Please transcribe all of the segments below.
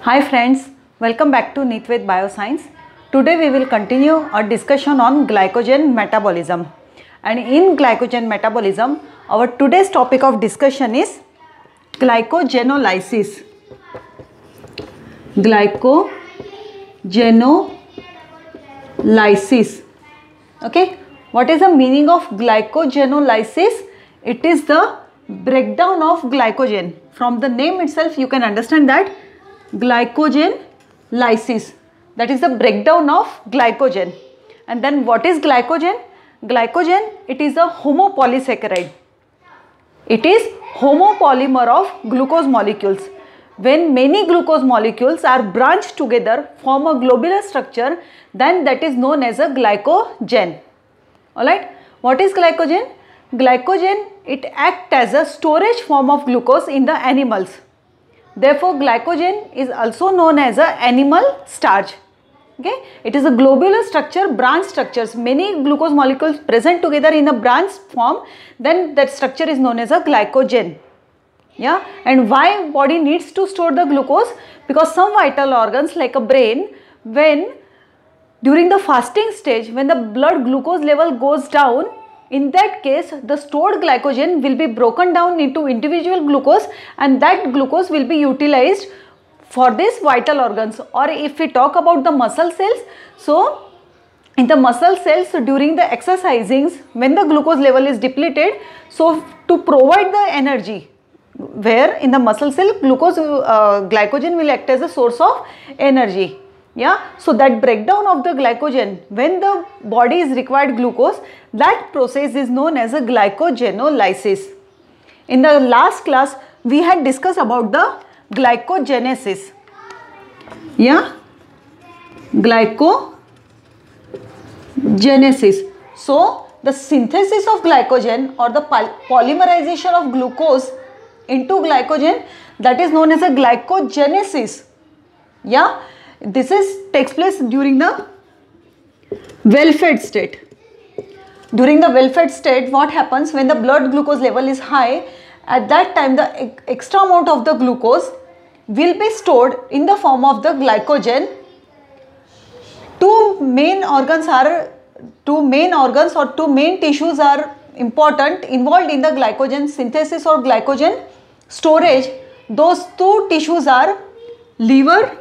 Hi friends, welcome back to Neetvet Bioscience. Today we will continue our discussion on glycogen metabolism. And in glycogen metabolism, our today's topic of discussion is glycogenolysis. Glycogenolysis. Okay, what is the meaning of glycogenolysis? It is the breakdown of glycogen. From the name itself you can understand that glycogen lysis, that is the breakdown of glycogen. And then what is glycogen? Glycogen, it is a homopolysaccharide. It is homopolymer of glucose molecules. When many glucose molecules are branched together, form a globular structure, then that is known as a glycogen. Alright, what is glycogen? Glycogen, it acts as a storage form of glucose in the animals. Therefore, glycogen is also known as a animal starch. Okay, it is a globular structure, branch structures. Many glucose molecules present together in a branch form, then that structure is known as a glycogen. Yeah, and why body needs to store the glucose? Because some vital organs like a brain, when during the fasting stage, when the blood glucose level goes down, in that case, the stored glycogen will be broken down into individual glucose, and that glucose will be utilized for these vital organs. Or if we talk about the muscle cells, so in the muscle cells during the exercisings, when the glucose level is depleted, so to provide the energy, where in the muscle cell glycogen will act as a source of energy. Yeah, so that breakdown of the glycogen, when the body is required glucose, that process is known as a glycogenolysis. In the last class, we had discussed about the glycogenesis. Yeah, glycogenesis. So the synthesis of glycogen or the polymerization of glucose into glycogen, that is known as a glycogenesis. Yeah, this takes place during the well-fed state. During the well-fed state, what happens when the blood glucose level is high? At that time, the extra amount of the glucose will be stored in the form of the glycogen. Two main organs or two main tissues are important involved in the glycogen synthesis or glycogen storage. Those two tissues are liver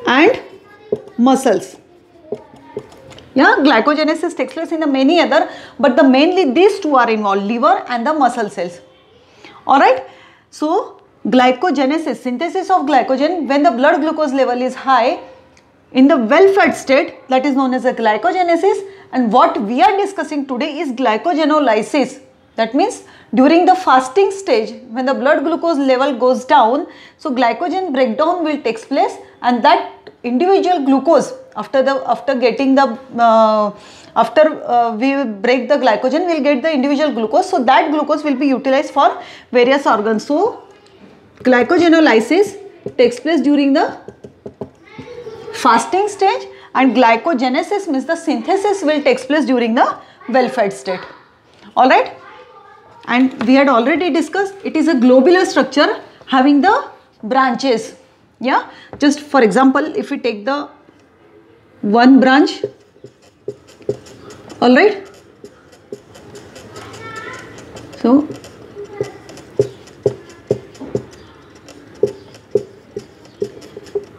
and muscles. Yeah, glycogenesis takes place in the many other, but mainly these two are involved, liver and the muscle cells. Alright, so glycogenesis, synthesis of glycogen when the blood glucose level is high in the well-fed state, that is known as a glycogenesis. And what we are discussing today is glycogenolysis. That means during the fasting stage, when the blood glucose level goes down, so glycogen breakdown will take place, and that individual glucose after we break the glycogen, we will get the individual glucose. So that glucose will be utilized for various organs. So glycogenolysis takes place during the fasting stage, and glycogenesis means the synthesis will take place during the well-fed state. Alright, and we had already discussed it is a globular structure having the branches. Yeah, just for example, if we take the one branch, alright, so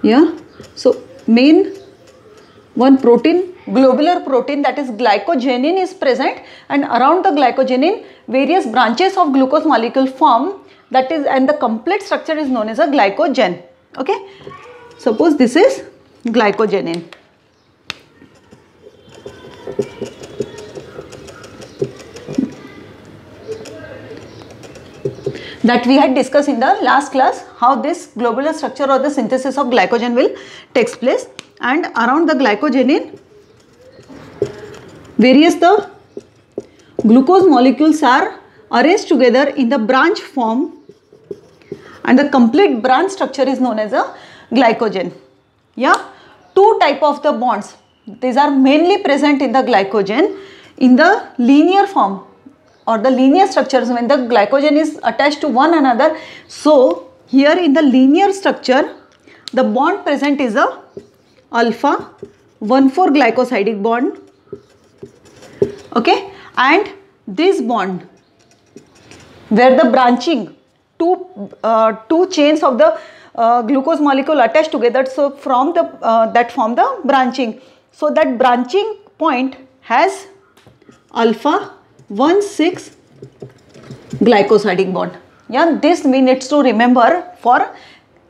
yeah, so main one protein, globular protein, that is glycogenin is present, and around the glycogenin various branches of glucose molecule form, that is, and the complete structure is known as a glycogen. Okay, suppose this is glycogenin. That we had discussed in the last class, how this globular structure or the synthesis of glycogen will takes place, and around the glycogenin various the glucose molecules are arranged together in the branch form, and the complete branch structure is known as a glycogen. Yeah, two type of the bonds, these are mainly present in the glycogen in the linear form or the linear structures when the glycogen is attached to one another. So here in the linear structure, the bond present is a alpha 1,4 glycosidic bond. Okay, and this bond where the branching two chains of the glucose molecule attached together, so from the that form the branching. So that branching point has alpha 1,6 glycosidic bond. Yeah, this we need to remember for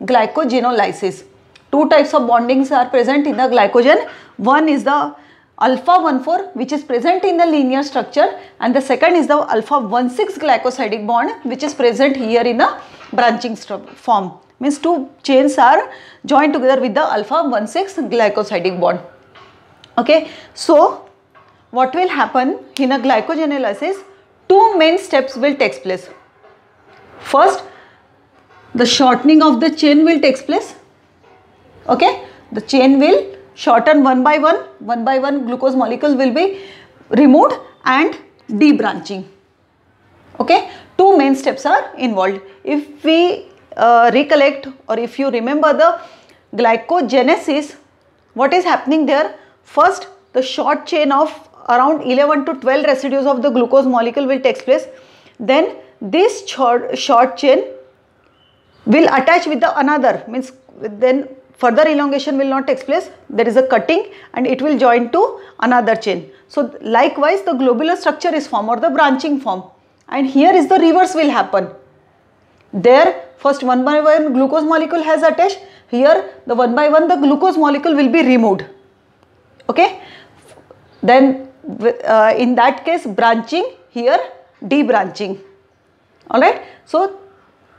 glycogenolysis. Two types of bondings are present in the glycogen. One is the alpha 1,4 which is present in the linear structure, and the second is the alpha 1,6 glycosidic bond which is present here in the branching form. Means two chains are joined together with the alpha 1,6 glycosidic bond. Okay, so what will happen in a glycogenolysis? Two main steps will take place. First, the shortening of the chain will take place. Okay, the chain will shorten one by one glucose molecule will be removed and debranching. Okay, two main steps are involved. If we recollect, or if you remember the glycogenesis, what is happening there? First, the short chain of around 11 to 12 residues of the glucose molecule will take place. Then this short chain will attach with the another, means then further elongation will not take place. There is a cutting and it will join to another chain. So likewise the globular structure is formed, or the branching form, and here is the reverse will happen. There first one by one glucose molecule has attached, here the one by one the glucose molecule will be removed. Okay, then in that case branching, here debranching. Alright, so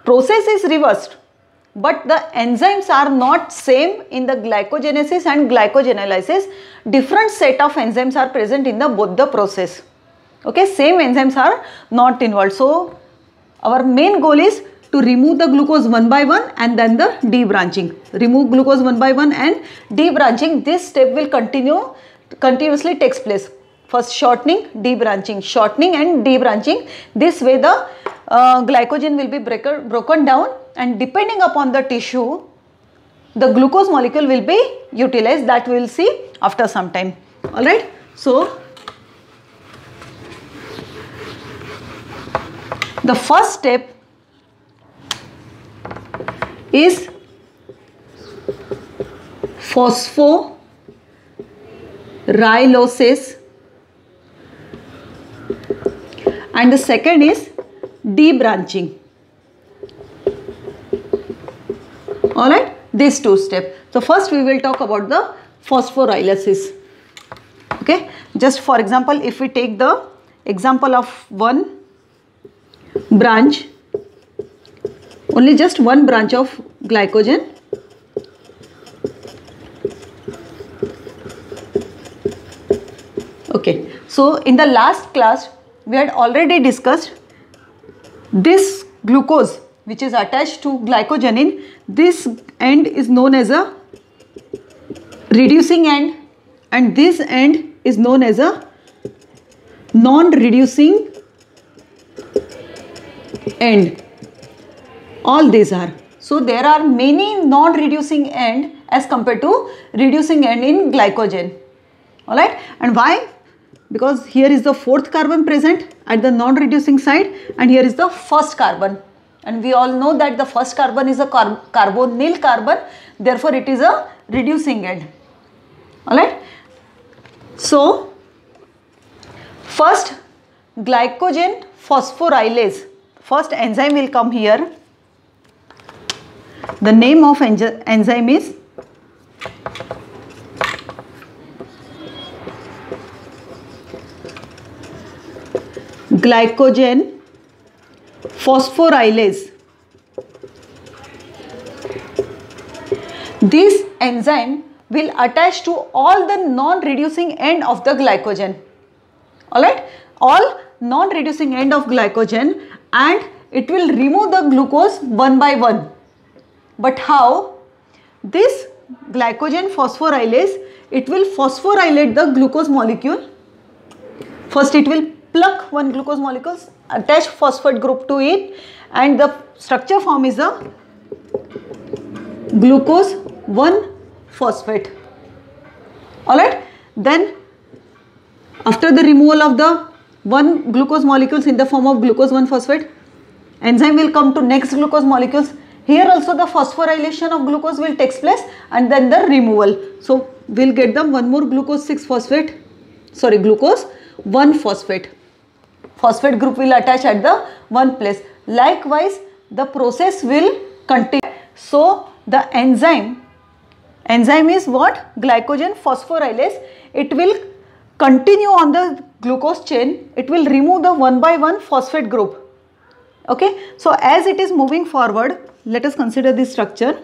process is reversed, but the enzymes are not same in the glycogenesis and glycogenolysis. Different set of enzymes are present in the both the process. Okay, same enzymes are not involved. So our main goal is to remove the glucose one by one and then the debranching. Remove glucose one by one and debranching. This step will continuously takes place. First shortening, debranching, shortening and debranching. This way the glycogen will be broken down, and depending upon the tissue, the glucose molecule will be utilized. That we will see after some time. Alright. So the first step is phosphorylases and the second is debranching. Alright, these two steps. So first we will talk about the phosphorylases. Okay, just for example, if we take the example of one branch, only just one branch of glycogen, okay. So in the last class we had already discussed this glucose which is attached to glycogenin. This end is known as a reducing end and this end is known as a non-reducing end. All these are. So there are many non-reducing end as compared to reducing end in glycogen. Alright, and why? Because here is the fourth carbon present at the non-reducing side and here is the first carbon, and we all know that the first carbon is a carbonyl carbon, therefore it is a reducing end. Alright, so first glycogen phosphorylase, first enzyme will come here. The name of enzyme is glycogen phosphorylase. This enzyme will attach to all the non-reducing end of the glycogen. Alright, all non-reducing end of glycogen, and it will remove the glucose one by one. But how? This glycogen phosphorylase, it will phosphorylate the glucose molecule. First it will pluck one glucose molecule, attach phosphate group to it, and the structure form is a glucose 1-phosphate. Alright, then after the removal of the one glucose molecules in the form of glucose 1-phosphate, enzyme will come to next glucose molecules. Here also the phosphorylation of glucose will take place and then the removal. So we'll get them one more glucose 6-phosphate, sorry, glucose 1-phosphate. Phosphate group will attach at the one place. Likewise, the process will continue. So the enzyme is what? Glycogen phosphorylase. It will continue on the glucose chain. It will remove the 1-by-1 phosphate group. Okay, so as it is moving forward, let us consider this structure.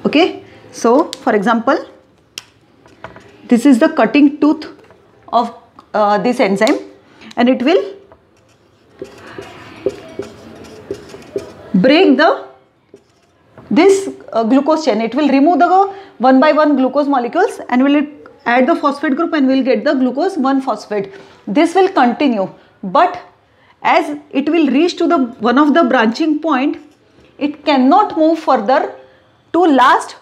Okay, so for example, this is the cutting tooth of this enzyme, and it will break this glucose chain. It will remove the 1-by-1 glucose molecules and will add the phosphate group and will get the glucose 1-phosphate. This will continue, but as it will reach to the one of the branching point, it cannot move further to last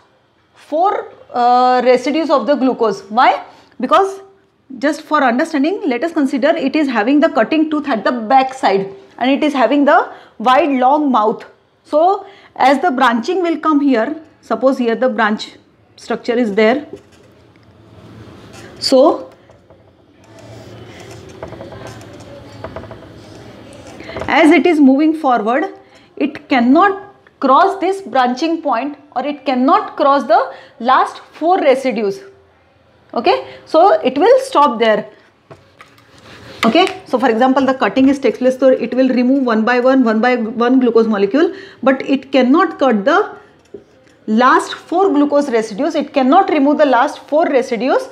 4 residues of the glucose. Why? Because, just for understanding, let us consider it is having the cutting tooth at the back side and it is having the wide long mouth. So as the branching will come here, suppose here the branch structure is there. So as it is moving forward, it cannot cross this branching point, or it cannot cross the last 4 residues. Okay, so it will stop there. Okay, so for example, the cutting is takes place, so it will remove 1-by-1 glucose molecule, but it cannot cut the last 4 glucose residues. It cannot remove the last 4 residues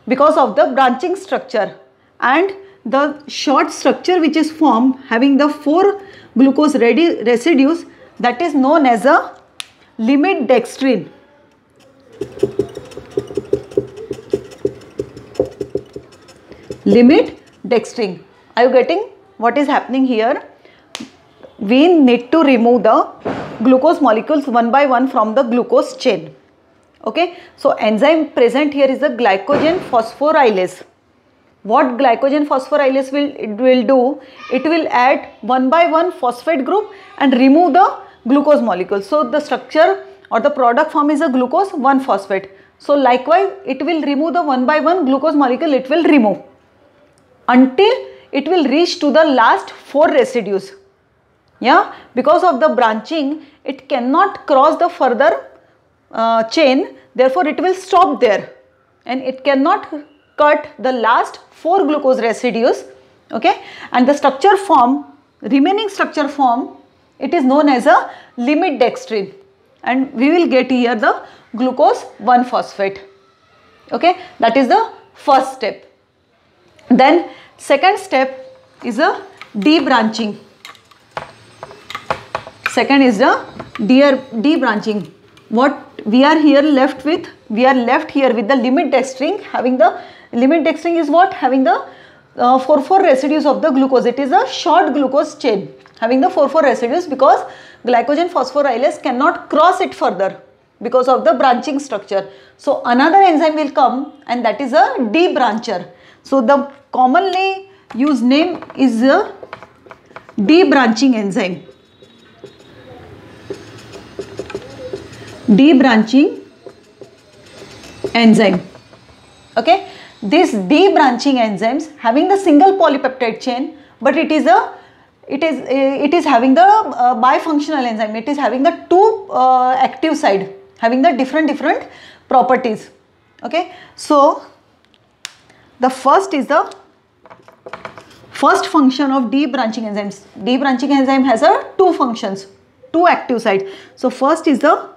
because of the branching structure, and the short structure which is formed having the 4 glucose residues, that is known as a limit dextrin. Limit dextrin. Are you getting what is happening here? We need to remove the glucose molecules 1-by-1 from the glucose chain. Okay, so enzyme present here is the glycogen phosphorylase. What glycogen phosphorylase will do? It will add 1-by-1 phosphate group and remove the glucose molecule. So the structure or the product form is a glucose 1-phosphate. So likewise, it will remove the 1-by-1 glucose molecule. It will remove until it will reach to the last 4 residues. Yeah, because of the branching, it cannot cross the further chain. Therefore, it will stop there, and it cannot cut the last 4 glucose residues. Okay, and the structure form, remaining structure form, it is known as a limit dextrin, and we will get here the glucose 1-phosphate. Okay, that is the first step. Then second step is a debranching. Second is the debranching. What we are here left with? We are left here with the limit dextrin. Having the limit dextrin is what? Having the 4 residues of the glucose. It is a short glucose chain having the 4 residues, because glycogen phosphorylase cannot cross it further because of the branching structure. So another enzyme will come, and that is a debrancher. So the commonly used name is a debranching enzyme. Debranching enzyme. Okay, this debranching enzymes having the single polypeptide chain, but it is having the bifunctional enzyme. It is having the 2 active side, having the different properties. Okay, so the first is the first function of debranching enzymes. Debranching enzyme has a 2 functions, 2 active side. So first is the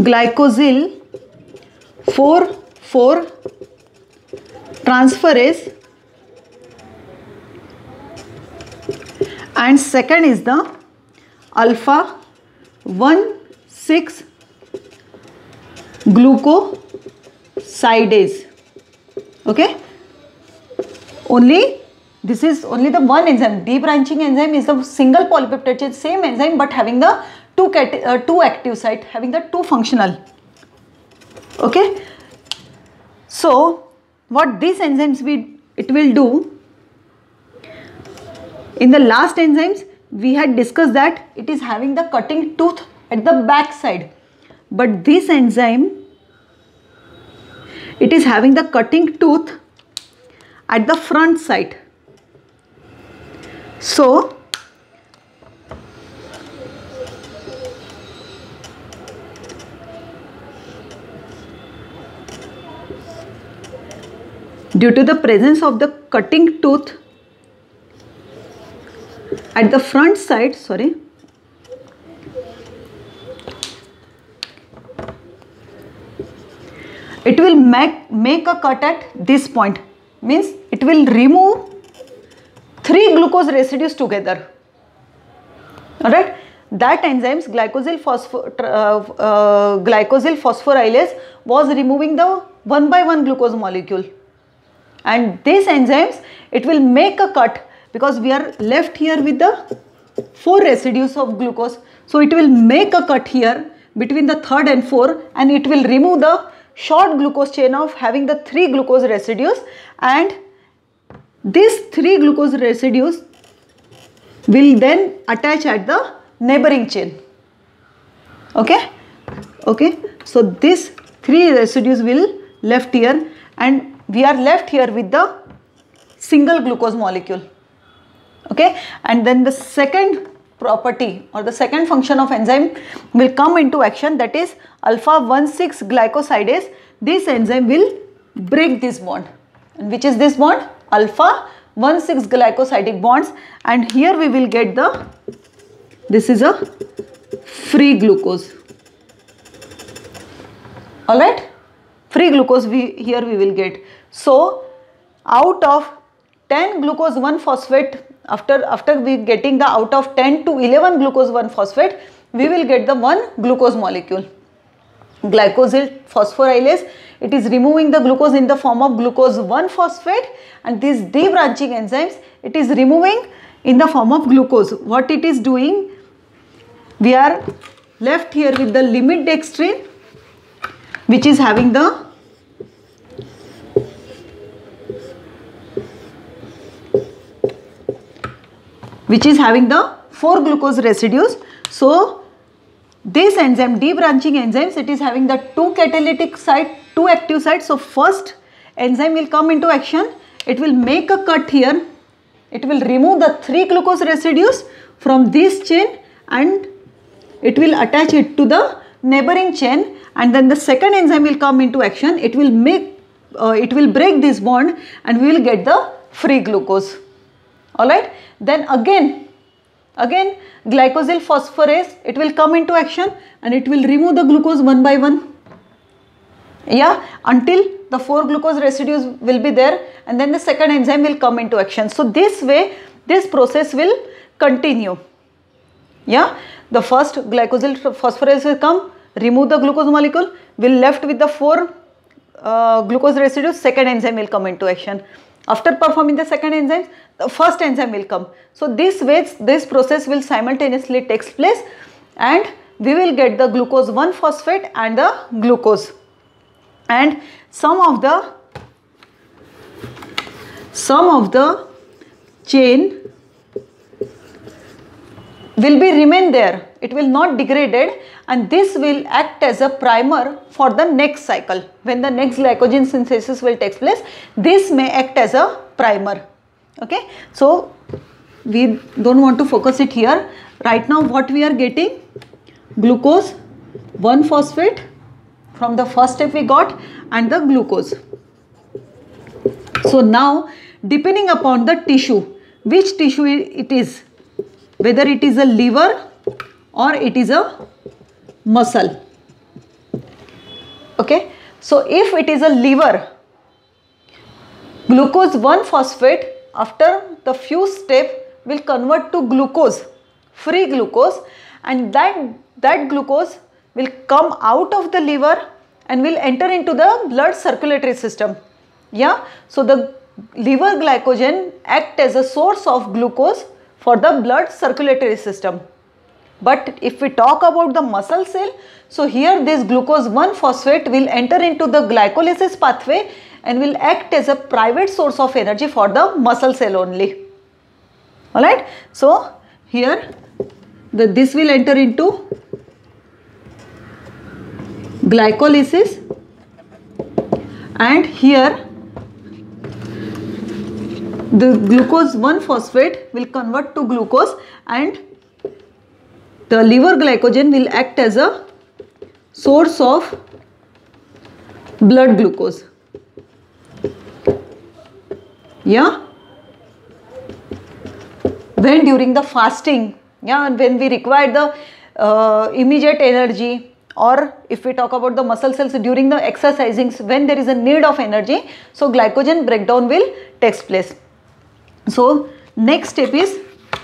glycosyl 4,4 transferase, and second is the alpha 1,6 glucosidase. Okay, only This is only the one enzyme. Debranching enzyme is the single polypeptide chain, same enzyme but having the two active site, having the two functional. Okay. So what these enzymes it will do, in the last enzymes we had discussed that it is having the cutting tooth at the back side, but this enzyme, it is having the cutting tooth at the front side. So due to the presence of the cutting tooth at the front side, it will make a cut at this point, means it will remove 3 glucose residues together. Alright, that enzymes glycosyl phosphorylase was removing the 1 by 1 glucose molecule, and these enzymes, it will make a cut because we are left here with the 4 residues of glucose. So it will make a cut here between the 3rd and 4th, and it will remove the short glucose chain of having the 3 glucose residues, and these 3 glucose residues will then attach at the neighboring chain. Okay. So these 3 residues will left here, and we are left here with the single glucose molecule. Okay. And then the second property or the second function of enzyme will come into action, that is alpha-1,6 glycosidase. This enzyme will break this bond, and which is this bond? Alpha-1,6 glycosidic bonds, and here we will get this is a free glucose. Alright, free glucose here we will get. So out of 10 glucose 1-phosphate, after we getting the out of 10 to 11 glucose 1-phosphate, we will get the 1 glucose molecule. Glycosyl phosphorylase, it is removing the glucose in the form of glucose 1-phosphate, and these debranching enzymes, it is removing in the form of glucose. What it is doing, we are left here with the limit dextrin, which is having the which is having the 4 glucose residues. So this enzyme, debranching enzymes, it is having the 2 catalytic site, 2 active sites. So first enzyme will come into action, it will make a cut here, it will remove the 3 glucose residues from this chain and it will attach it to the neighboring chain, and then the second enzyme will come into action, it will break this bond and we will get the free glucose. Alright, then again glycosyl phosphorase, it will come into action and it will remove the glucose one by one, until the 4 glucose residues will be there, and then the second enzyme will come into action. So this way this process will continue. The first glycosyl phosphorase will come, remove the glucose molecule, will left with the 4 glucose residues, second enzyme will come into action. After performing the second enzyme, the first enzyme will come. So this way this process will simultaneously takes place and we will get the glucose 1-phosphate and the glucose, and some of the chain will be remain there, it will not degraded, and this will act as a primer for the next cycle. When the next glycogen synthesis will take place, this may act as a primer. Okay, so we don't want to focus it here. Right now what we are getting, glucose 1-phosphate from the first step we got, and the glucose. So now depending upon the tissue, which tissue it is, whether it is a liver or it is a muscle. Okay, so if it is a liver, glucose 1-phosphate after the few steps will convert to glucose, free glucose, and that glucose will come out of the liver and will enter into the blood circulatory system. So the liver glycogen act as a source of glucose for the blood circulatory system. But if we talk about the muscle cell, so here this glucose 1-phosphate will enter into the glycolysis pathway and will act as a private source of energy for the muscle cell only. Alright, so here this will enter into glycolysis, and here the glucose 1-phosphate will convert to glucose, and the liver glycogen will act as a source of blood glucose. Yeah, when during the fasting, yeah, when we require the immediate energy, or if we talk about the muscle cells during the exercising, when there is a need of energy, so glycogen breakdown will take place. So next step is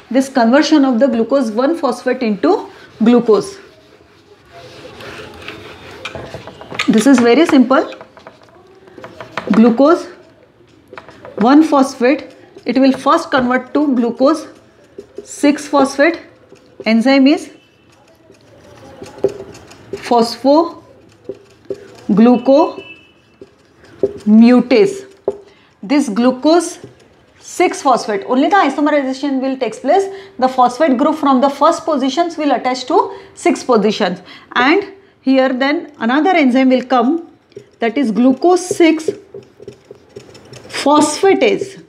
this conversion of the glucose 1-phosphate into glucose. This is very simple. Glucose 1-phosphate, it will first convert to glucose 6-phosphate. Enzyme is phosphoglucomutase. This glucose 6-phosphate, only the isomerization will take place. The phosphate group from the first positions will attach to 6 positions, and here then another enzyme will come, that is glucose 6-phosphatase.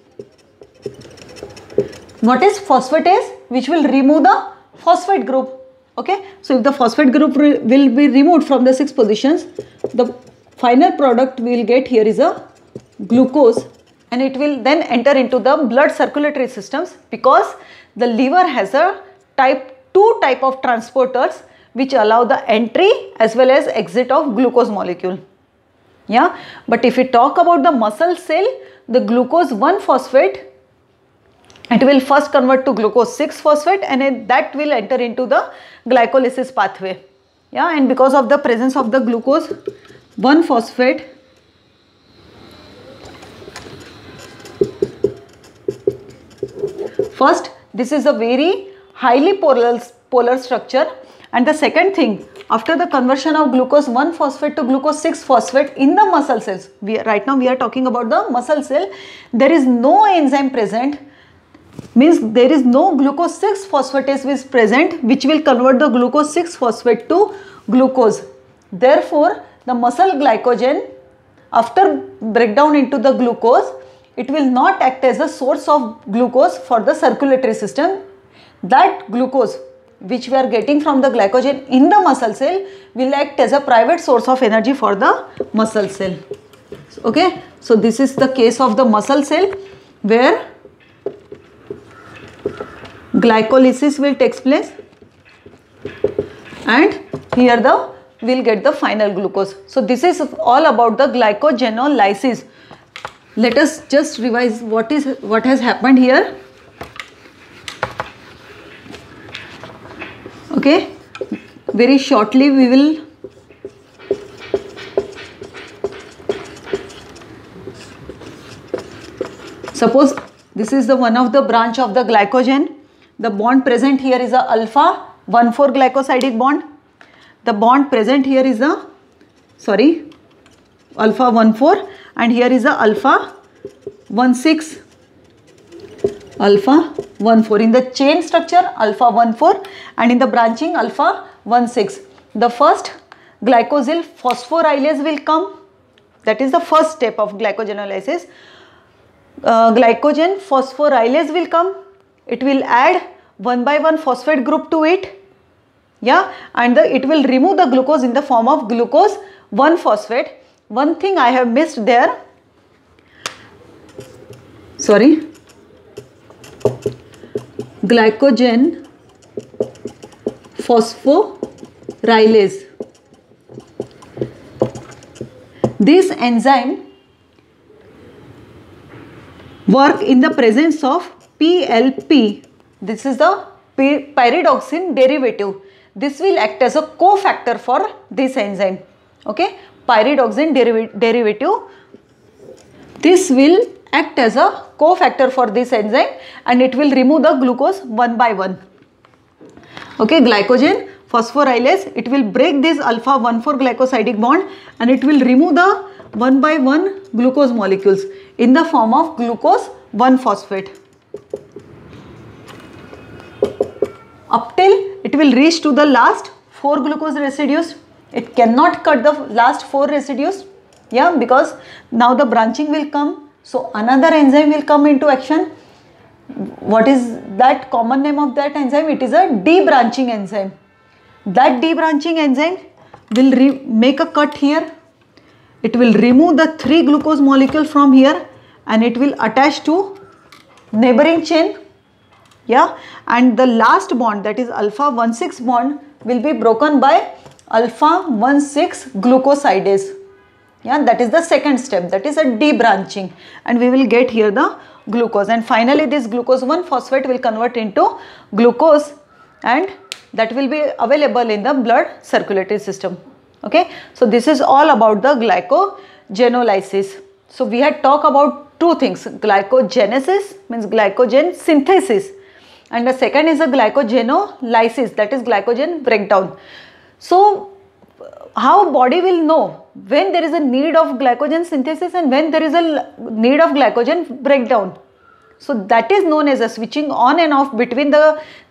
What is phosphatase? Which will remove the phosphate group. Okay, so if the phosphate group will be removed from the 6 positions, the final product we will get here is a glucose, and it will then enter into the blood circulatory systems, because the liver has a two type of transporters which allow the entry as well as exit of glucose molecule. Yeah, but if we talk about the muscle cell, the glucose 1-phosphate, it will first convert to glucose 6-phosphate, and that will enter into the glycolysis pathway. Yeah, and because of the presence of the glucose 1-phosphate, first, this is a very highly polar structure, and the second thing, after the conversion of glucose 1-phosphate to glucose 6-phosphate in the muscle cells, right now we are talking about the muscle cell, there is no enzyme present, means there is no glucose 6-phosphatase is present which will convert the glucose 6-phosphate to glucose. Therefore, the muscle glycogen, after breakdown into the glucose, it will not act as a source of glucose for the circulatory system. That glucose which we are getting from the glycogen in the muscle cell will act as a private source of energy for the muscle cell. Okay, so this is the case of the muscle cell where glycolysis will take place, and here we will get the final glucose. So this is all about the glycogenolysis. Let us just revise what has happened here. Okay, very shortly we will suppose this is the one of the branch of the glycogen. The bond present here is a alpha 1,4 glycosidic bond. The bond present here is a alpha 1,4, and here is a alpha 1,6 alpha 1,4. In the chain structure alpha 1,4, and in the branching alpha 1,6. The first glycosyl phosphorylase will come. That is the first step of glycogenolysis. Glycogen phosphorylase will come. It will add 1 by 1 phosphate group to it. Yeah, and it will remove the glucose in the form of glucose 1-phosphate. One thing I have missed there. Glycogen phosphorylase. This enzyme work in the presence of PLP. This is the pyridoxine derivative. This will act as a cofactor for this enzyme. Okay, pyridoxine derivative. This will act as a cofactor for this enzyme and it will remove the glucose one by one. Okay, glycogen phosphorylase, it will break this alpha 1,4 glycosidic bond and it will remove the one by one glucose molecules in the form of glucose 1-phosphate. Up till it will reach to the last 4 glucose residues. It cannot cut the last 4 residues, yeah, because now the branching will come. So another enzyme will come into action. What is that common name of that enzyme? It is a debranching enzyme. That debranching enzyme will make a cut here. It will remove the 3 glucose molecule from here and it will attach to neighboring chain, yeah, and the last bond, that is alpha 1,6 bond, will be broken by alpha 1,6 glucosidase. Yeah, that is the second step, that is a debranching, and we will get here the glucose, and finally this glucose 1-phosphate will convert into glucose and that will be available in the blood circulatory system. Okay, so this is all about the glycogenolysis. So we had talked about 2 things, glycogenesis means glycogen synthesis, and the second is a glycogenolysis, that is glycogen breakdown. So how body will know when there is a need of glycogen synthesis and when there is a need of glycogen breakdown? So that is known as a switching on and off between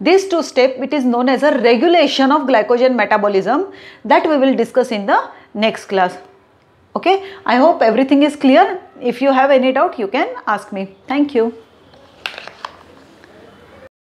these 2 steps. It is known as a regulation of glycogen metabolism, that we will discuss in the next class. Okay, I hope everything is clear. If you have any doubt, you can ask me. Thank you.